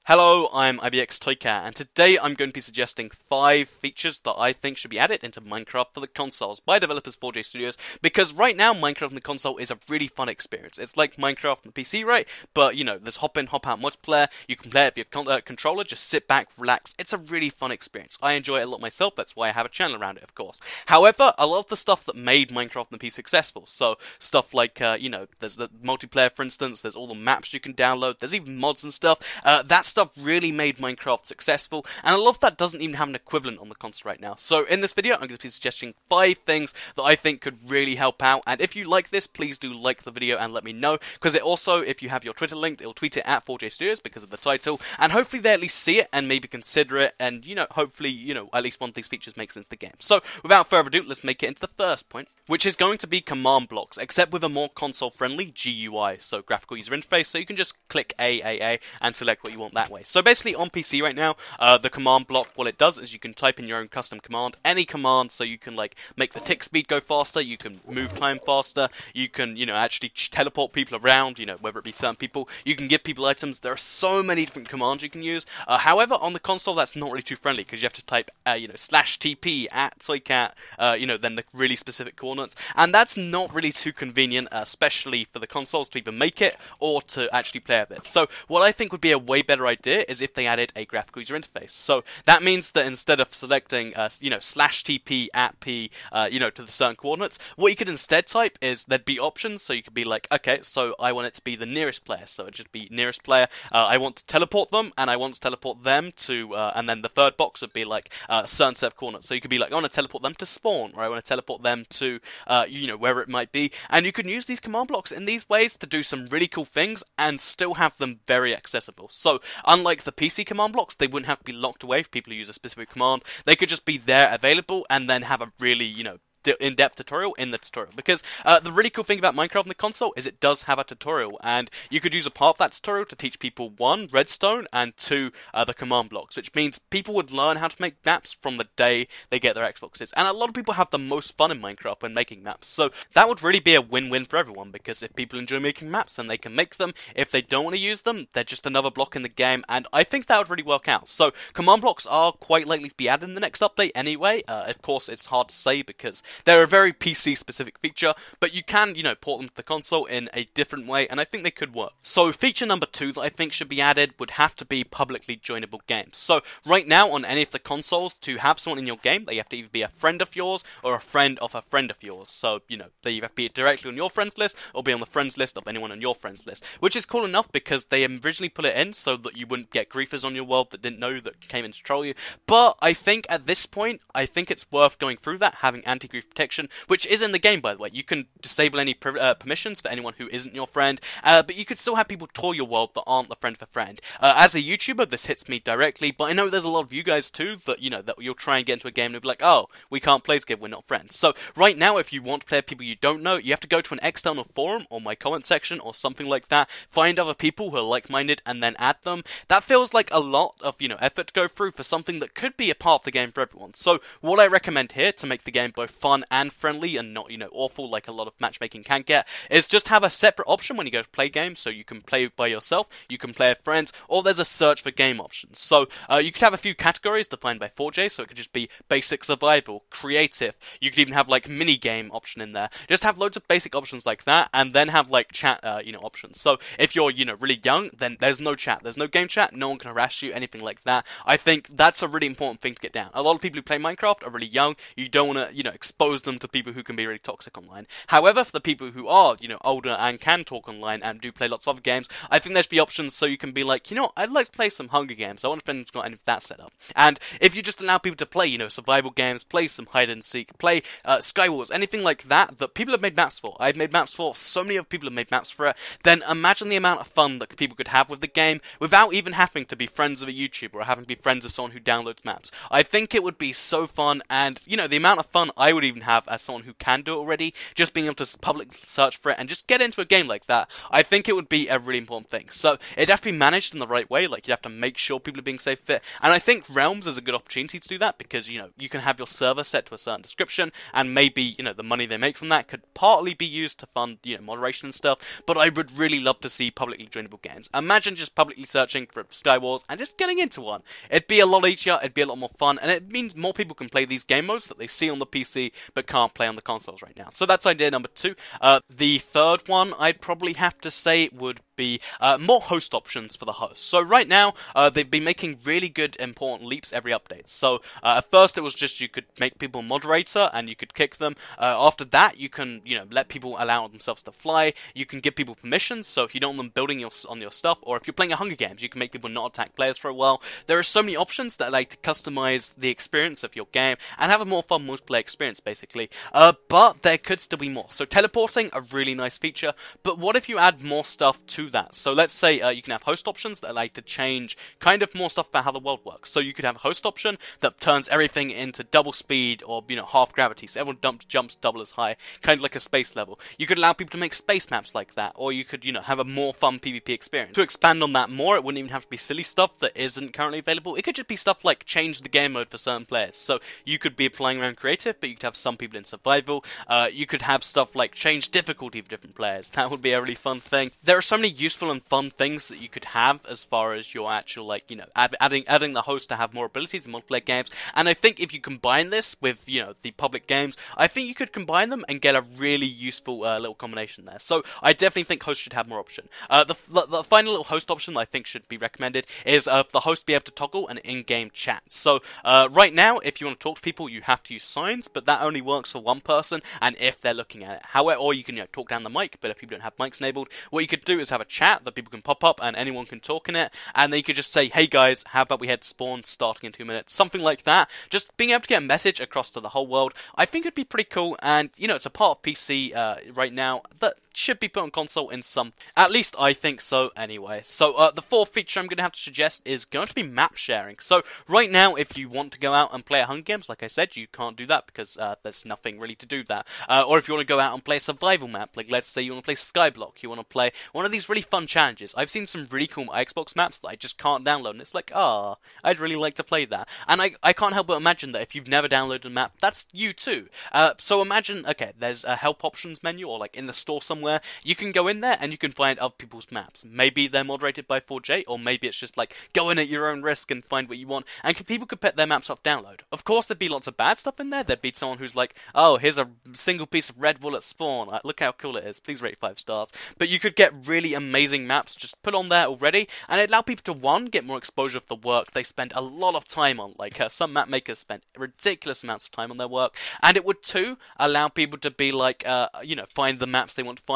Hello, I'm IBX Toycat, and today I'm going to be suggesting 5 features that I think should be added into Minecraft for the consoles by developers 4J Studios, because right now Minecraft on the console is a really fun experience. It's like Minecraft on the PC, right? But, there's hop in, hop out multiplayer, you can play it with your controller, just sit back, relax. It's a really fun experience. I enjoy it a lot myself, that's why I have a channel around it, of course. However, a lot of the stuff that made Minecraft on the PC successful, so stuff like, there's the multiplayer, for instance, there's all the maps you can download, there's even mods and stuff, that stuff really made Minecraft successful, and a lot of that doesn't even have an equivalent on the console right now. So in this video, I'm going to be suggesting 5 things that I think could really help out, and if you like this, please do like the video and let me know, because it also, if you have your Twitter linked, it'll tweet it at 4J Studios because of the title, and hopefully they at least see it and maybe consider it, and hopefully, at least one of these features makes sense to the game. So without further ado, let's make it into the first point, which is going to be command blocks, except with a more console-friendly GUI, so graphical user interface, so you can just click A, and select what you want that way. So basically on PC right now, the command block, what it does is you can type in your own custom command, any command, so you can make the tick speed go faster, you can move time faster, you can, actually teleport people around, whether it be certain people, you can give people items. There are so many different commands you can use. However, on the console that's not really too friendly, because you have to type, /TP at Toycat, then the really specific coordinates, and that's not really too convenient, especially for the consoles to even make it, or to actually play with it. So what I think would be a way better idea is if they added a graphical user interface. So that means that instead of selecting, /TP at P, to the certain coordinates, what you could instead type is there'd be options. So you could be like, okay, so I want it to be the nearest player. So it'd just be nearest player. I want to teleport them, and I want to teleport them to, and then the third box would be like a certain set of coordinates. So you could be like, I want to teleport them to spawn, or I want to teleport them to, wherever it might be. And you can use these command blocks in these ways to do some really cool things and still have them very accessible. So unlike the PC command blocks, they wouldn't have to be locked away for people who use a specific command. They could just be there available and then have a really, in-depth tutorial in the tutorial, because the really cool thing about Minecraft on the console is it does have a tutorial, and you could use a part of that tutorial to teach people 1, redstone, and 2, the command blocks, which means people would learn how to make maps from the day they get their Xboxes, and a lot of people have the most fun in Minecraft when making maps, so that would really be a win-win for everyone, because if people enjoy making maps, then they can make them. If they don't want to use them, they're just another block in the game, and I think that would really work out. So command blocks are quite likely to be added in the next update anyway. Of course, it's hard to say because they're a very PC-specific feature, but you can, port them to the console in a different way, and I think they could work. So feature number 2 that I think should be added would have to be publicly joinable games. So right now on any of the consoles, to have someone in your game, they have to either be a friend of yours or a friend of a friend of yours. So, they either have to be directly on your friends list or be on the friends list of anyone on your friends list, which is cool enough because they originally put it in so that you wouldn't get griefers on your world that didn't know that came in to troll you. But I think at this point, I think it's worth going through that, having anti-grief protection, which is in the game, by the way. You can disable any permissions for anyone who isn't your friend, but you could still have people tour your world that aren't the friend of a friend. As a YouTuber, this hits me directly, but I know there's a lot of you guys too that, that you'll try and get into a game and be like, oh, we can't play together, we're not friends. So right now, if you want to play people you don't know, you have to go to an external forum or my comment section or something like that, find other people who are like-minded and then add them. That feels like a lot of, effort to go through for something that could be a part of the game for everyone. So what I recommend here to make the game both fun and friendly and not, awful like a lot of matchmaking can get, is just have a separate option when you go to play games, so you can play by yourself, you can play with friends, or there's a search for game options. So you could have a few categories defined by 4J, so it could just be basic survival, creative, you could even have mini game option in there, just have loads of basic options like that, and then have chat, options. So if you're, really young, then there's no chat, there's no game chat, no one can harass you, anything like that. I think that's a really important thing to get down. A lot of people who play Minecraft are really young, you don't want to, expose them to people who can be really toxic online. However, for the people who are, older and can talk online and do play lots of other games, I think there should be options so you can be like, I'd like to play some Hunger Games. I want a friend who's got any of that set up. And if you just allow people to play, survival games, play some hide and seek, play Skywars, anything like that people have made maps for. I've made maps for, so many other people have made maps for it, then imagine the amount of fun that people could have with the game without even having to be friends of a YouTuber or having to be friends of someone who downloads maps. I think it would be so fun, and, the amount of fun I would would even have as someone who can do it already, just being able to publicly search for it and just get into a game like that, I think it would be a really important thing. So it'd have to be managed in the right way, like you'd have to make sure people are being safe fit, and I think Realms is a good opportunity to do that, because, you know, you can have your server set to a certain description, and maybe, you know, the money they make from that could partly be used to fund, you know, moderation and stuff, but I would really love to see publicly joinable games. Imagine just publicly searching for Skywars and just getting into one. It'd be a lot easier, it'd be a lot more fun, and it means more people can play these game modes that they see on the PC but can't play on the consoles right now. So that's idea number 2. The third one I'd probably have to say would be more host options for the host. So right now, they've been making really good, important leaps every update. So at first it was just you could make people moderator and you could kick them. After that, you can, you know, let people allow themselves to fly. You can give people permissions. So if you don't want them building on your stuff, or if you're playing a Hunger Games, you can make people not attack players for a while. There are so many options that like to customize the experience of your game and have a more fun multiplayer experience, basically. But there could still be more. So teleporting, a really nice feature. But what if you add more stuff to that? So let's say you can have host options that like to change kind of more stuff about how the world works. So you could have a host option that turns everything into double speed, or, you know, half gravity, so everyone jumps double as high, kind of like a space level. You could allow people to make space maps like that, or you could, you know, have a more fun PvP experience. To expand on that more, it wouldn't even have to be silly stuff that isn't currently available. It could just be stuff like change the game mode for certain players. So you could be flying around creative, but you could have some people in survival. You could have stuff like change difficulty for different players. That would be a really fun thing. There are so many useful and fun things that you could have as far as your actual, like, you know, adding the host to have more abilities in multiplayer games. And I think if you combine this with, you know, the public games, I think you could combine them and get a really useful little combination there. So I definitely think hosts should have more option. The final little host option that I think should be recommended is the host be able to toggle an in-game chat. So right now, if you want to talk to people, you have to use signs, but that only works for one person and if they're looking at it. However, or you can, you know, talk down the mic, but if people don't have mics enabled, what you could do is have a chat that people can pop up and anyone can talk in it, and then you could just say, hey guys, how about we head spawn starting in 2 minutes, something like that. Just being able to get a message across to the whole world, I think it'd be pretty cool, and, you know, it's a part of PC right now that should be put on console in some, at least I think so anyway. So the fourth feature I'm going to have to suggest is going to be map sharing. So right now, if you want to go out and play a Hunger Games, like I said, you can't do that because there's nothing really to do that. Or if you want to go out and play a survival map, like let's say you want to play Skyblock, you want to play one of these really fun challenges. I've seen some really cool Xbox maps that I just can't download, and it's like, I'd really like to play that. And I can't help but imagine that if you've never downloaded a map, that's you too. So imagine, okay, there's a help options menu, or like in the store somewhere, you can go in there and you can find other people's maps. Maybe they're moderated by 4J, or maybe it's just like go in at your own risk and find what you want, and people could put their maps off download. Of course, there'd be lots of bad stuff in there. There'd be someone who's like, oh, here's a single piece of red wool at spawn. Look how cool it is. Please rate 5 stars. But you could get really amazing maps just put on there already, and it'd allow people to, one, get more exposure of the work they spend a lot of time on. Like some map makers spend ridiculous amounts of time on their work, and it would, two, allow people to be like, you know, find the maps they want to find.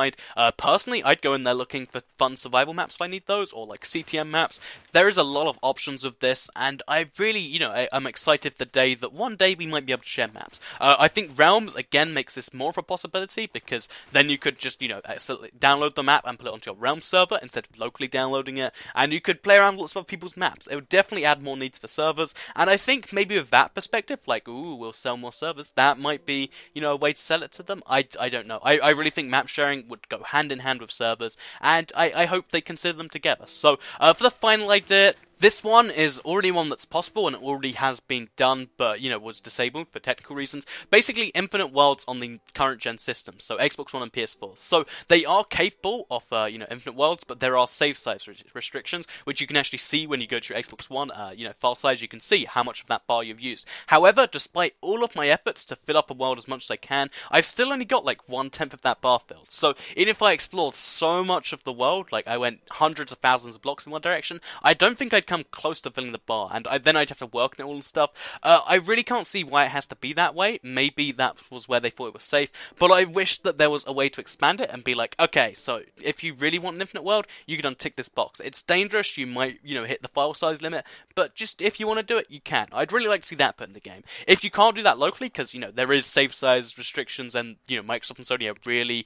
Personally, I'd go in there looking for fun survival maps if I need those, or like CTM maps. There is a lot of options with this, and I really, you know, I'm excited the day that one day we might be able to share maps. I think Realms, again, makes this more of a possibility, because then you could just, you know, download the map and put it onto your Realms server instead of locally downloading it, and you could play around with lots of other people's maps. It would definitely add more needs for servers, and I think maybe with that perspective, like, ooh, we'll sell more servers, that might be, you know, a way to sell it to them. I don't know. I really think map sharing would go hand in hand with servers, and I hope they consider them together. So, for the final idea, this one is already one that's possible and it already has been done, but, you know, was disabled for technical reasons. Basically, infinite worlds on the current gen system, so Xbox One and PS4. So, they are capable of, you know, infinite worlds, but there are save size restrictions, which you can actually see when you go to your Xbox One, you know, file size, you can see how much of that bar you've used. However, despite all of my efforts to fill up a world as much as I can, I've still only got like 1/10 of that bar filled. So, even if I explored so much of the world, like I went hundreds of thousands of blocks in one direction, I don't think I'd come close to filling the bar, and then I'd have to work on it all and stuff. I really can't see why it has to be that way. Maybe that was where they thought it was safe, but I wish that there was a way to expand it and be like, okay, so if you really want an infinite world, you can untick this box. It's dangerous, you might, you know, hit the file size limit, but just if you want to do it, you can. I'd really like to see that put in the game. If you can't do that locally, because, you know, there is save size restrictions, and, you know, Microsoft and Sony are really,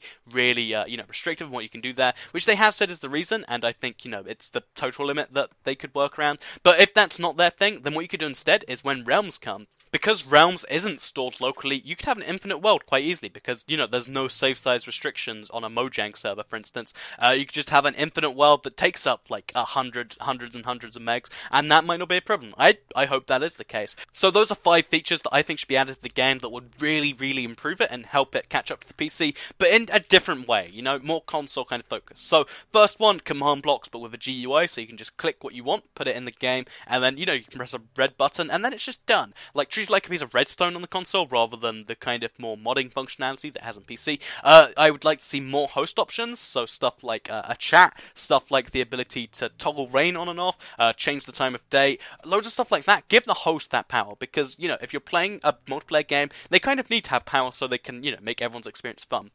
you know, restrictive in what you can do there, which they have said is the reason, and I think, you know, it's the total limit that they could work around. But if that's not their thing, then what you could do instead is when Realms come, Because Realms isn't stored locally, you could have an infinite world quite easily because, you know, there's no save size restrictions on a Mojang server, for instance. You could just have an infinite world that takes up like hundreds and hundreds of megs, and that might not be a problem. I hope that is the case. So those are 5 features that I think should be added to the game that would really improve it and help it catch up to the PC, but in a different way, you know, more console kind of focus. So first one, command blocks but with a GUI, so you can just click what you want, put it in the game, and then, you know, you can press a red button and then it's just done. Like, treat it like a piece of redstone on the console rather than the kind of more modding functionality that has on PC. I would like to see more host options, so stuff like a chat, stuff like the ability to toggle rain on and off, change the time of day, loads of stuff like that. Give the host that power, because, you know, if you're playing a multiplayer game, they kind of need to have power so they can, you know, make everyone's experience fun.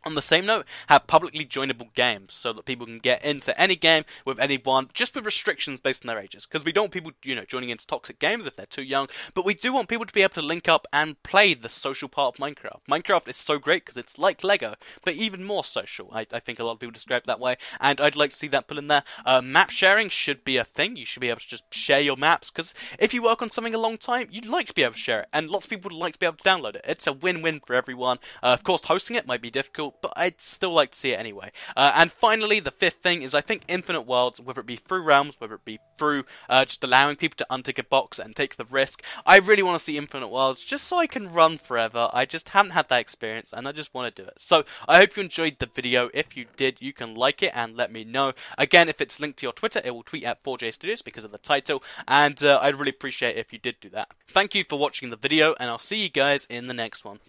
On the same note, have publicly joinable games so that people can get into any game with anyone, just with restrictions based on their ages. Because we don't want people, you know, joining into toxic games if they're too young, but we do want people to be able to link up and play the social part of Minecraft. Minecraft is so great because it's like Lego, but even more social. I think a lot of people describe it that way, and I'd like to see that put in there. Map sharing should be a thing. You should be able to just share your maps, because if you work on something a long time, you'd like to be able to share it, and lots of people would like to be able to download it. It's a win-win for everyone. Of course, hosting it might be difficult, but I'd still like to see it anyway. And finally, the 5th thing is I think infinite worlds, whether it be through Realms, whether it be through just allowing people to untick a box and take the risk. I really want to see infinite worlds just so I can run forever. I just haven't had that experience and I just want to do it. So I hope you enjoyed the video. If you did, you can like it and let me know. Again, if it's linked to your Twitter, it will tweet at 4J Studios because of the title, and I'd really appreciate it if you did do that. Thank you for watching the video, and I'll see you guys in the next one.